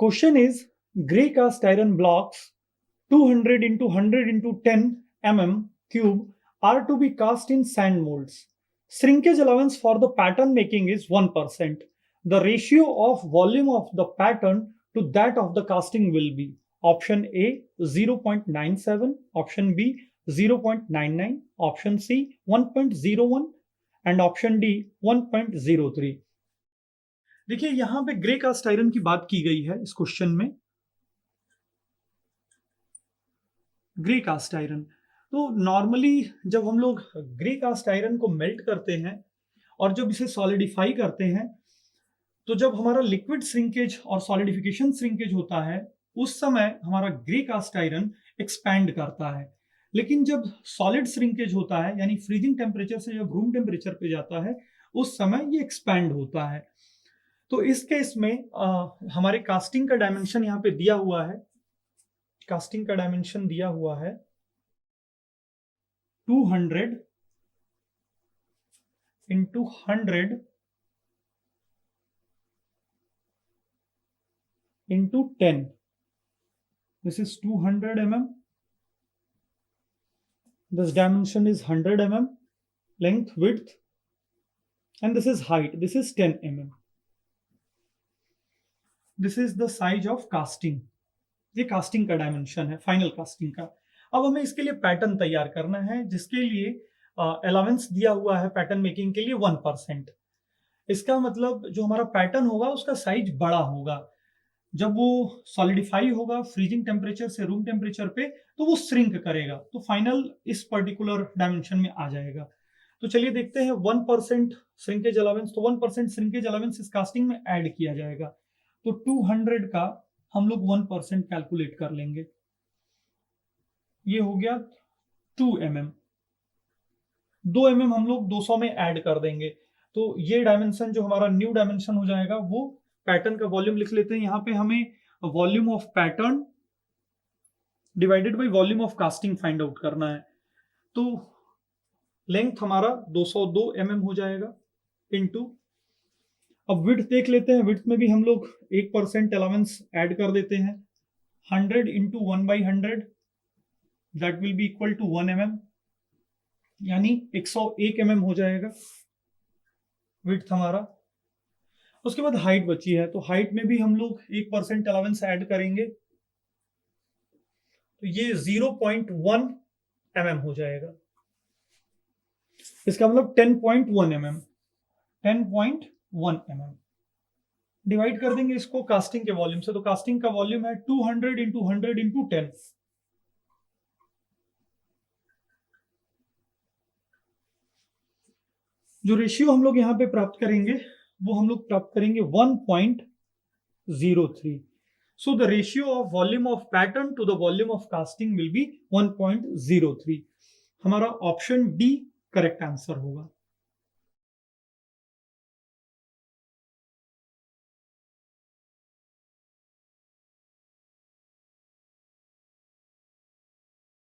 Question is, grey cast iron blocks 200 into 100 into 10 mm cube are to be cast in sand molds. Shrinkage allowance for the pattern making is 1%. The ratio of volume of the pattern to that of the casting will be option A 0.97, option B 0.99, option C 1.01 and option D 1.03. देखिए यहां पे grey cast iron की बात की गई है इस question में। ग्रे कास्ट आयरन, तो नॉर्मली जब हम लोग ग्रे कास्ट आयरन को मेल्ट करते हैं और जब इसे सॉलिडिफाई करते हैं, तो जब हमारा लिक्विड श्रिंकेज और सॉलिडिफिकेशन श्रिंकेज होता है उस समय हमारा ग्रे कास्ट आयरन एक्सपैंड करता है। लेकिन जब सॉलिड श्रिंकेज होता है यानी फ्रीजिंग टेम्परेचर से जब रूम टेम्परेचर पे जाता है उस समय ये एक्सपैंड होता है। तो इस केस में हमारे कास्टिंग का डायमेंशन यहाँ पे दिया हुआ है। कास्टिंग का डायमेंशन दिया हुआ है 200 into 100 into 10. This is 200 mm. This dimension is 100 mm, length, width, and this is height. This is 10 mm. This is the size of casting. ये कास्टिंग का डायमेंशन है, फाइनल कास्टिंग का। अब हमें इसके लिए पैटर्न तैयार करना है जिसके लिए अलाउंस दिया हुआ है पैटर्न मेकिंग के लिए 1%। इसका मतलब जो हमारा पैटर्न होगा उसका साइज बड़ा होगा। जब वो सॉलिडिफाई होगा फ्रीजिंग टेम्परेचर से रूम टेम्परेचर पे तो वो श्रिंक करेगा, तो फाइनल इस पर्टिकुलर डायमेंशन में आ जाएगा। तो चलिए देखते हैं 1% श्रिंकेज अलाउंस, तो 1% श्रिंकेज अलाउंस इस कास्टिंग में ऐड किया जाएगा। तो 200 का हम लोग 1% कैलकुलेट कर लेंगे। ये हो गया 2 mm। 2 mm हम लोग 200 में ऐड कर देंगे, तो ये डायमेंशन जो हमारा न्यू डायमेंशन हो जाएगा वो पैटर्न का वॉल्यूम लिख लेते हैं। यहां पे हमें volume of pattern divided by volume of casting find out करना है। तो लेंथ हमारा 202 mm हो जाएगा इनटू, अब विड्थ देख लेते हैं। विड्थ में भी हम लोग 1% अलाउंस ऐड कर देते हैं। 100 into 1/100 that will be equal to 1 mm, यानी 101 mm हो जाएगा विड्थ हमारा। उसके बाद हाइट बची है, तो हाइट में भी हम लोग 1% अलाउंस ऐड करेंगे, तो ये 0.1 mm हो जाएगा। इसका मतलब 10.1 mm, 10.1 mm डिवाइड कर देंगे इसको कास्टिंग के वॉल्यूम से। तो कास्टिंग का वॉल्यूम है 200 इंटू 100 इंटू 10। जो रेशियो हम लोग यहां पे प्राप्त करेंगे वो हम लोग प्राप्त करेंगे 1.03। So the ratio of volume of pattern to the volume of casting will be 1.03। हमारा ऑप्शन डी करेक्ट आंसर होगा।